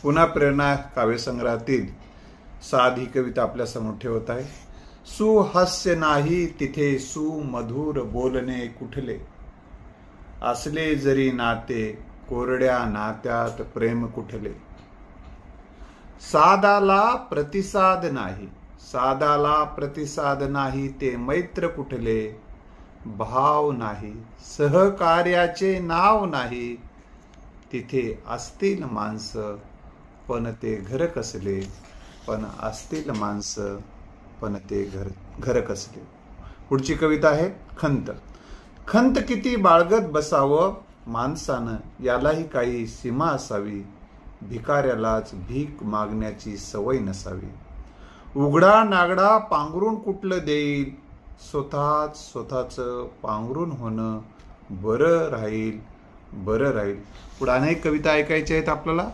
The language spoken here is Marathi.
पुन्हा प्रेरणा काव्यसंग्रहातील साधी कविता आपल्या समोर ठेवत आहे। सुहास्य नाही तिथे सुमधुर बोलणे कुठले, असले जरी नाते कोरड्या नात्यात प्रेम कुठले। सादाला प्रतिसाद नाही, सादाला प्रतिसाद नाही ते मैत्र कुठले। भाव नाही सहकार्याचे नाव नाही, तिथे असतील माणसं पण ते घर कसले, पण असतील माणसं पण ते घर कसले। पुढची कविता आहे खंत। खंत किती बाळगत बसावं माणसानं, यालाही काही सीमा असावी। भिकाऱ्यालाच भीक मागण्याची सवय नसावी। उघडा नागडा पांघरून कुठलं देईल, स्वतःच पांघरून होणं बरं राहील, बरं राहील। पुढे अनेक कविता ऐकायच्या आहेत आपल्याला।